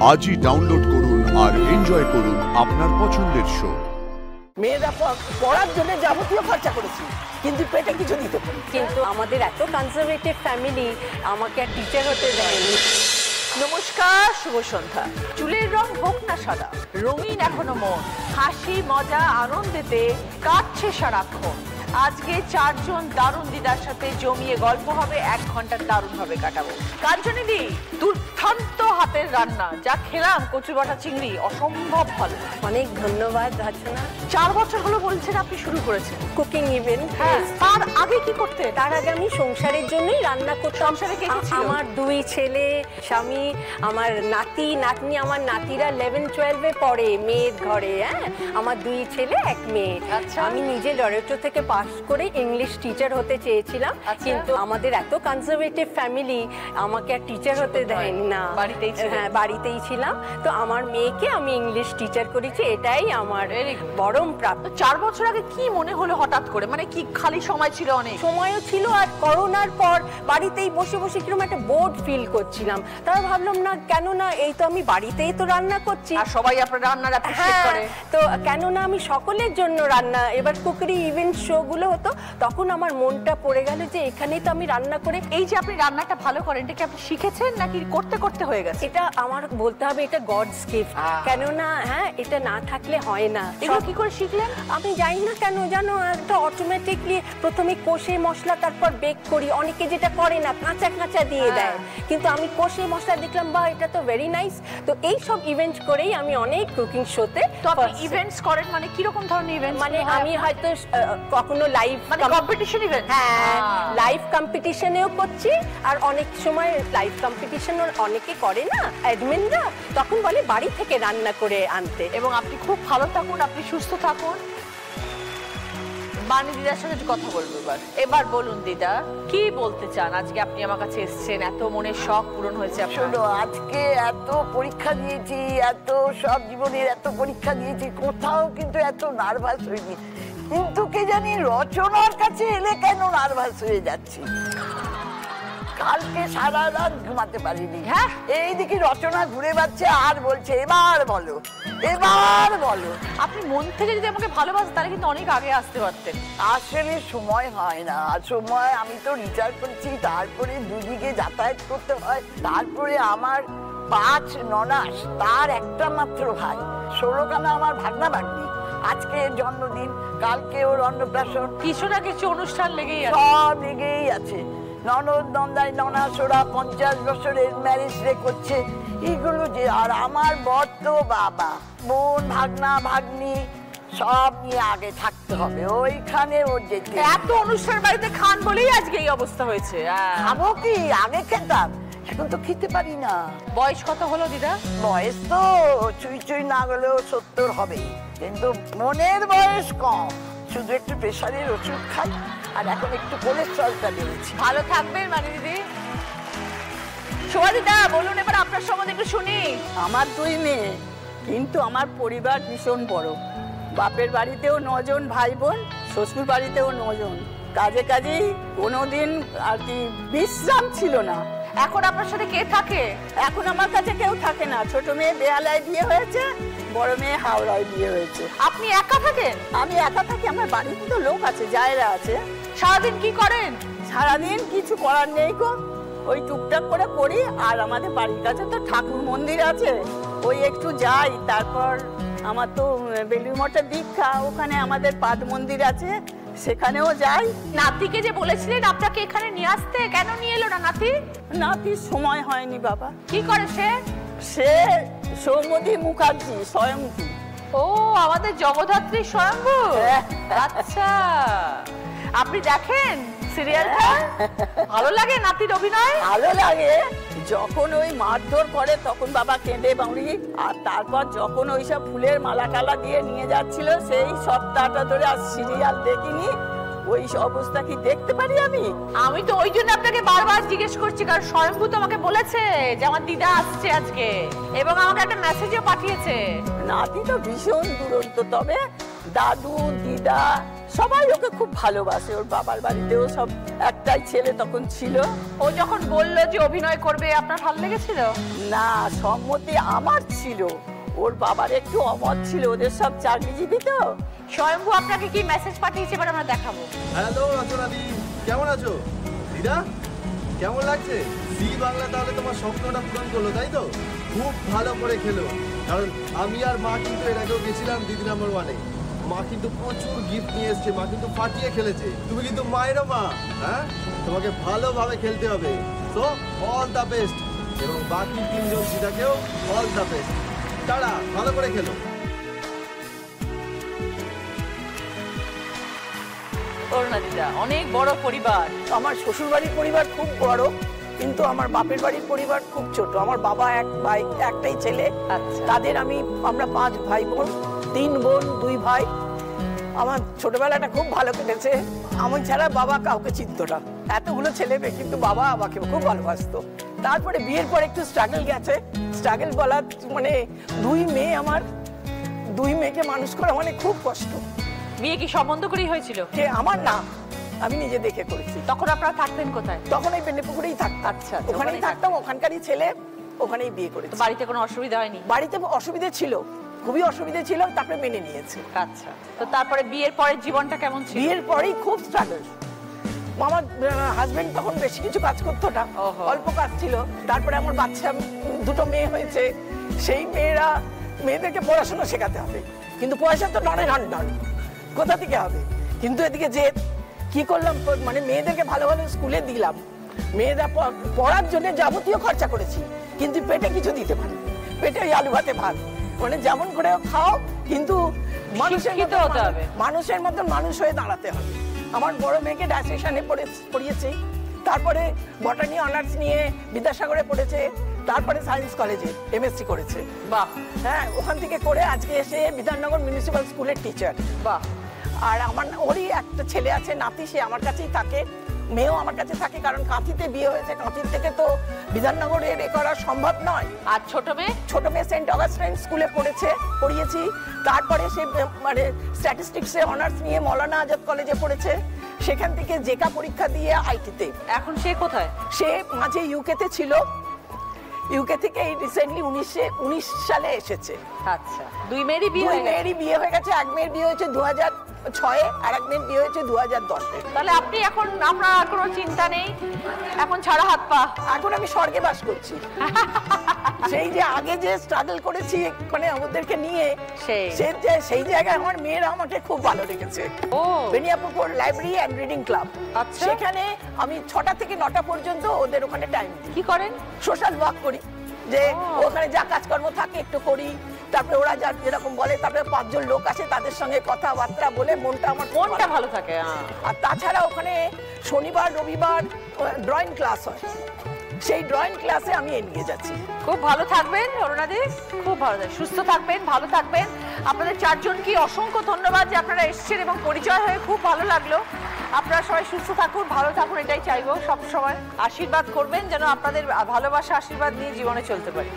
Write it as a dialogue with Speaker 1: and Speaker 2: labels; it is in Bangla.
Speaker 1: আজই ডাউনলোড করুন আর এনজয় করুন আপনার পছন্দের শো।
Speaker 2: মেয়েরা পড়ার জন্য যাবতীয় খরচা করেছি, কিন্তু পেটে কিছু দিতে পারি।
Speaker 3: কিন্তু আমাদের এত কনজারভেটিভ ফ্যামিলি আমাকে আর টিচার হতে দেয়নি।
Speaker 4: নমস্কার, শুভ সন্ধ্যা। চুলের রং হোক না সাদা, রঙিন এখনো মন, হাসি মজা আনন্দেতে কাটছে সারাক্ষণ। আজকে চারজন দারুণ দিদার সাথে জমিয়ে গল্প হবে, 1 ঘন্টা দারুণ ভাবে কাটাবো। কাঞ্চনী দি, দুর্দান্ত হাতের রান্না, যা খেলাম কচু বাটা চিংড়ি, অসম্ভব ভালো।
Speaker 3: অনেক ধন্যবাদ রচনা।
Speaker 4: 4 বছর হলো বলছেন আপনি শুরু করেছেন
Speaker 3: কুকিং ইভেন্ট।
Speaker 4: হ্যাঁ, তার আগে কি করতে?
Speaker 3: তার আগে আমি সংসারের জন্যই রান্না করতাম।
Speaker 4: সংসারে কে কে ছিল?
Speaker 3: আমার 2 ছেলে, স্বামী, আমার নাতি নাতনি। আমার নাতিরা 11-12-এ পড়ে মেয়ের ঘরে। হ্যাঁ, আমার 2 ছেলে 1 মেয়ে।
Speaker 4: আচ্ছা।
Speaker 3: আমি নিজে লরেটো থেকে পাস করে ইংলিশ টিচার হতে চেয়েছিলাম, কিন্তু আমাদের এত কনজারভেটিভ ফ্যামিলি আমাকে আর টিচার হতে দেয়নি না।
Speaker 4: বাড়িতেই ছিলেন?
Speaker 3: হ্যাঁ, বাড়িতেই ছিলাম। তো আমার মেয়েকে আমি ইংলিশ টিচার করেছি, এটাই আমার পরম প্রাপ্ত।
Speaker 4: 4 বছর আগে কি মনে হলো হঠাৎ করে? মানে কি খালি সময় ছিল? অনেক
Speaker 3: সময়ও ছিল, আর করোনার পর বাড়িতেই বসে বসে কিরকম একটা বোর্ড ফিল করছিলাম। তারপর ভাবলাম না, কেন না, এই তো আমি বাড়িতেই তো রান্না করছি,
Speaker 4: আর সবাই আপনার রান্নার অ্যাপ্রিশিয়েট করে,
Speaker 3: তো কেন না আমি সকলের জন্য রান্না। এবার কুকারি ইভেন্ট শো গুলো হতো, তখন আমার মনটা পড়ে গেল যে এখানেই তো আমি রান্না করে।
Speaker 4: এই যে আপনি রান্নাটা ভালো করেন, এটা কি আপনি শিখেছেন নাকি করতে করতে হয়ে গেছে?
Speaker 3: এটা আমার বলতে হবে, এটা গডস গিফট। কেন না, হ্যাঁ, এটা না থাকলে হয় না।
Speaker 4: এগুলো কি করে শিখলেন?
Speaker 3: আমি জানি না কেন, জানো, একটা অটোমেটিকলি প্রথমে কষে মশলা, তারপর বেক করি। অনেকে যেটা করে না, কাঁচা কাঁচা দিয়ে দেয়, কিন্তু আমি কষে মশলা দেখলাম, বা এটা তো ভেরি নাইস। তো এই সব ইভেন্ট করেই আমি অনেক কুকিং শোতে।
Speaker 4: তো আপনি ইভেন্টস করেন মানে কি রকম ধরনের ইভেন্ট?
Speaker 3: মানে আমি হয়তো কখনো লাইভ,
Speaker 4: মানে কম্পিটিশন ইভেন্ট?
Speaker 3: হ্যাঁ, লাইভ কম্পিটিশনেও করছি। আর অনেক সময় লাইভ কম্পিটিশন অনেকে করে না, অ্যাডমিনরা, তখন বলে বাড়ি থেকে রান্না করে আনতে।
Speaker 4: এবং আপনি খুব ভালো থাকুন, আপনি সুস্থ থাকুন। বানি দিদার সাথে কথা বলবো এবার বলুন দিদা, কি বলতে চান? আজকে আপনি আমার কাছে এসেছেন, এত মনের শখ পূরণ হয়েছে আপনার।
Speaker 2: শোনো, আজকে এত পরীক্ষা দিয়েছি, এত সব জীবনের এত পরীক্ষা দিয়েছি, কোথাও কিন্তু এত নার্ভাস হইনি। কিন্তু কে জানি রচনার কাছে এলে কেন নার্ভাস হয়ে যাচ্ছি। কালকে সারা রাত ঘুমাতে পারিনি।
Speaker 4: হ্যাঁ,
Speaker 2: এইদিকে রচনা ঘুরে যাচ্ছে আর বলছে এবার বলো, এবার বলো।
Speaker 4: আপনি মন থেকে যদি আমাকে ভালোবাসেন, তাহলে কিন্তু অনেক আগে আসতে পারতেন।
Speaker 2: আসলে সময় হয় না। সময়, আমি তো রিটায়ার করছি, তারপরে দুদিকে যাতায়াত করতে হয়, তারপরে আমার 5 ননাস, তার একটা মাত্র ভাই, 16খানা আমার ভাগনা ভাগ্নি। আজকে জন্মদিন, কালকে ওর অন্নপ্রাশন,
Speaker 4: কিছু না কিছু অনুষ্ঠান লেগেই আছে,
Speaker 2: সব লেগেই আছে। ননদ নন্দাই ননাসোরা 50 বছরের ম্যারেজ ডে করছে, এগুলো যে। আর আমার বর তো বাবা, বোন, ভাগনা, ভাগ্নি সব নিয়ে আগে থাকতে হবে, ওইখানে ওর যেতে।
Speaker 4: এত অনুষ্ঠান বাড়িতে খান বলেই আজকে এই অবস্থা হয়েছে।
Speaker 2: খাবো কি, আগে খেতাম, এখন তো খেতে পারি না।
Speaker 4: বয়স কত হলো দিদা?
Speaker 2: বয়স তো চুই চুই না গেলেও 70 হবে, কিন্তু মনের বয়স কম। শুধু একটু প্রেশারের ওষুধ খাই, আর এখন একটু কোলেস্ট্রলটা বেড়েছে।
Speaker 4: ভালো থাকবেন মানে দিদি। শোভা দিদা, বলুন এবার আপনার সম্বন্ধে একটু শুনি।
Speaker 5: আমার 2 মেয়ে, কিন্তু আমার পরিবার ভীষণ বড়। বাপের বাড়িতেও 9 জন ভাই বোন, শ্বশুর বাড়িতেও 9 জন। কাজে কাজেই কোনোদিন আর কি বিশ্রাম ছিল না।
Speaker 4: এখন আপনার সাথে কে থাকে?
Speaker 5: এখন আমার কাছে কেউ থাকে না। ছোট মেয়ে বেহালায় বিয়ে হয়েছে, বড় মেয়ে হাওড়ায় বিয়ে হয়েছে।
Speaker 4: আপনি একা থাকেন?
Speaker 5: আমি একা থাকি, আমার বাড়িতে তো লোক আছে, জায়গা আছে।
Speaker 4: সারাদিন কি করেন?
Speaker 5: সারাদিন কিছু করার নেই গো, ওই টুকটাক করে করি। আর আমাদের বাড়ির কাছে তো ঠাকুর মন্দির আছে, ওই একটু যাই। তারপর আমার তো বেলুড় মঠের দীক্ষা, ওখানে আমাদের পাদ মন্দির আছে, সেখানেও যাই।
Speaker 4: নাতিকে যে বলেছিলেন আপনাকে এখানে নিয়ে আসতে, কেন নিয়ে এলো না নাতি?
Speaker 5: নাতির সময় হয়নি বাবা।
Speaker 4: কি করে সে?
Speaker 5: সে সৌমদী মুখার্জি, স্বয়ংভূ।
Speaker 4: ও, আমাদের জগদ্ধাত্রী স্বয়ংভূ। আচ্ছা, আপনি দেখেন সিরিয়ালটা? ভালো লাগে নাতির অভিনয়?
Speaker 5: ভালো লাগে। যখন ওই মারধর করে তখন বাবা কেঁদে বাউড়ি, আর তারপর যখন ওইসব ফুলের মালা টালা দিয়ে নিয়ে যাচ্ছিল, সেই সপ্তাহটা ধরে আর সিরিয়াল দেখিনি। ওই অবস্থা কি দেখতে পারি আমি?
Speaker 4: আমি তো ওই জন্য আপনাকে বারবার জিজ্ঞেস করছি, কারণ স্বয়ংভূ তো আমাকে বলেছে যে আমার দিদা আসছে আজকে, এবং আমাকে একটা মেসেজও পাঠিয়েছে।
Speaker 5: নাতি তো ভীষণ দুরন্ত, তবে দাদু দিদা সবাই ওকে খুব ভালোবাসে। ওর বাবার বাড়িতেও সব একটাই ছেলে তখন ছিল।
Speaker 4: ও যখন বললো যে অভিনয় করবে আপনার ভালো লেগেছিল?
Speaker 5: না, সম্মতি আমার ছিল, ওর বাবার একটু অমত ছিল, ওদের সব চাকরিজীবী তো।
Speaker 4: স্বয়ম্ভু আপনাকে কি মেসেজ পাঠিয়েছে এবার আমরা দেখাবো।
Speaker 6: হ্যালো রচনা দি, কেমন আছো? দিদা কেমন লাগছে? জি বাংলা তাহলে তোমার স্বপ্নটা পূরণ করলো, তাই তো? খুব ভালো করে খেলো, কারণ আমি আর মা কিন্তু এর আগেও গেছিলাম দিদি নাম্বার 1-এ। মা কিন্তু প্রচুর গিফট নিয়ে এসছে, মা কিন্তু ফাটিয়ে খেলেছে। তুমি কিন্তু মায়েরও মা, হ্যাঁ? তোমাকে ভালোভাবে খেলতে হবে। তো অল দ্য বেস্ট, এবং বাকি 3 জন দিদাকেও অল দ্য বেস্ট। তারা ভালো করে খেলো।
Speaker 4: অরুণা দিদা অনেক বড় পরিবার।
Speaker 5: আমার শ্বশুরবাড়ির পরিবার খুব বড়, কিন্তু আমার বাপের বাড়ির পরিবার খুব ছোট। আমার বাবা এক ভাই, একটাই ছেলে।
Speaker 4: আচ্ছা।
Speaker 5: তাদের আমরা 5 ভাই বোন, 3 বোন 2 ভাই। আমার ছোটবেলাটা খুব ভালো কেটেছে। আমার ছাড়া বাবা কাউকে চিনতো না, এতগুলো ছেলে মেয়ে, কিন্তু বাবা আমাকে খুব ভালোবাসতো। তারপরে বিয়ের পর একটু স্ট্রাগল গেছে। স্ট্রাগল বলা মানে 2 মেয়ে, আমার 2 মেয়েকে মানুষ করা মানে খুব কষ্ট।
Speaker 4: বিয়ে কি সম্বন্ধ করেই হয়েছিল?
Speaker 5: যে আমার না, আমি নিজে দেখে করেছি।
Speaker 4: তখন আপনারা থাকতেন কোথায়?
Speaker 5: তখন এই বেনেপুকুরেই থাকতাম।
Speaker 4: আচ্ছা,
Speaker 5: ওখানেই থাকতাম, ওখানকারই ছেলে, ওখানেই বিয়ে করেছি।
Speaker 4: বাড়িতে কোনো অসুবিধা হয়নি?
Speaker 5: বাড়িতে অসুবিধে ছিল, খুবই অসুবিধে ছিল, তারপরে মেনে নিয়েছে।
Speaker 4: আচ্ছা, তো তারপরে বিয়ের পরের জীবনটা কেমন ছিল?
Speaker 5: বিয়ের পরেই খুব স্ট্রাগল। আমার হাজবেন্ড তখন বেশি কিছু কাজ করতো না,
Speaker 4: ওহো।
Speaker 5: অল্প কাজ ছিল। তারপরে আমার বাচ্চা 2টো মেয়ে হয়েছে। সেই মেয়েদেরকে পড়াশোনা শেখাতে হবে, কিন্তু পয়সা তো ডনে ডন, কোথা থেকে হবে? কিন্তু এদিকে যে কি করলাম, মানে মেয়েদেরকে ভালো ভালো স্কুলে দিলাম, মেয়েরা পড়ার জন্য যাবতীয় খরচা করেছি, কিন্তু পেটে কিছু দিতে পারি। পেটে ওই আলু ভাতে ভাত, মানে যেমন করে খাও, কিন্তু
Speaker 4: শিক্ষিত হতে হবে।
Speaker 5: মানুষের মতন মানুষ হয়ে দাঁড়াতে হবে। আমার বড় মেয়েকে ডাইসেশনে পড়িয়েছি, তারপরে বটানি অনার্স নিয়ে বিদ্যাসাগরে পড়েছে, তারপরে সায়েন্স কলেজে এমএসসি করেছে।
Speaker 4: বাহ।
Speaker 5: হ্যাঁ, ওখান থেকে করে আজকে এসে বিধাননগর মিউনিসিপ্যাল স্কুলের টিচার।
Speaker 4: বাহ।
Speaker 5: আর ওরই একটা ছেলে আছে, নাতি, সে আমার কাছেই থাকে। মেয়েও আমার কাছে থাকে, কারণ কাঁথিতে বিয়ে হয়েছে। কাঁথির থেকে তো বিধাননগরে এ করা সম্ভব নয়।
Speaker 4: আর ছোট মেয়ে?
Speaker 5: ছোট মেয়ে সেন্ট অগাস্টাইন স্কুলে পড়িয়েছি। তারপরে সে মানে স্ট্যাটিস্টিক্সে অনার্স নিয়ে মৌলানা আজাদ কলেজে পড়েছে। সেখান থেকে জেকা পরীক্ষা দিয়ে আইটিতে।
Speaker 4: এখন সে কোথায়?
Speaker 5: সে মাঝে ইউকেতে ছিল, ইউকে থেকে এই রিসেন্টলি 19 সালে এসেছে।
Speaker 4: আচ্ছা, 2 মেয়েরই বিয়ে
Speaker 5: 2
Speaker 4: হয়ে গেছে?
Speaker 5: মেয়েরই বিয়ে হয়ে গেছে। এক মেয়ের বিয়ে হয়েছে 2006-এ, আর এক মেয়ের বিয়ে হয়েছে 2010-এ।
Speaker 4: তাহলে আপনি এখন, আপনার কোনো চিন্তা নেই, এখন ছাড়া হাত পা।
Speaker 5: এখন আমি স্বর্গে বাস করছি। সেই যে আগে যে স্ট্রাগল করেছি মানে ওদেরকে নিয়ে, সেই জায়গায় আমার মেয়েরা আমাকে খুব ভালো লেগেছে।
Speaker 4: ও,
Speaker 5: Beniapukur library and reading club.
Speaker 4: আচ্ছা।
Speaker 5: সেখানে আমি 6টা থেকে 9টা পর্যন্ত ওদের ওখানে টাইম দিই।
Speaker 4: কি করেন?
Speaker 5: সোশ্যাল ওয়ার্ক করি, যে ওখানে যা কাজকর্ম থাকে একটু করি। তারপরে ওরা যা যেরকম বলে, তারপরে 5 জন লোক আসে, তাদের সঙ্গে কথাবার্তা বলে মনটা
Speaker 4: ভালো থাকে।
Speaker 5: আর তাছাড়া ওখানে শনিবার রবিবার ড্রয়িং ক্লাস হয়, সেই ড্রয়িং ক্লাসে আমি এগিয়ে যাচ্ছি।
Speaker 4: খুব ভালো থাকবেন অরুণাদি, খুব ভালো থাকবেন, সুস্থ থাকবেন, ভালো থাকবেন। আপনাদের 4 জনকে অসংখ্য ধন্যবাদ যে আপনারা এসেছেন এবং পরিচয় হয়ে খুব ভালো লাগলো। আপনারা সবাই সুস্থ থাকুন, ভালো থাকুন, এটাই চাইবো সব সময়। আশীর্বাদ করবেন যেন আপনাদের ভালোবাসা, আশীর্বাদ নিয়ে জীবনে চলতে পারি।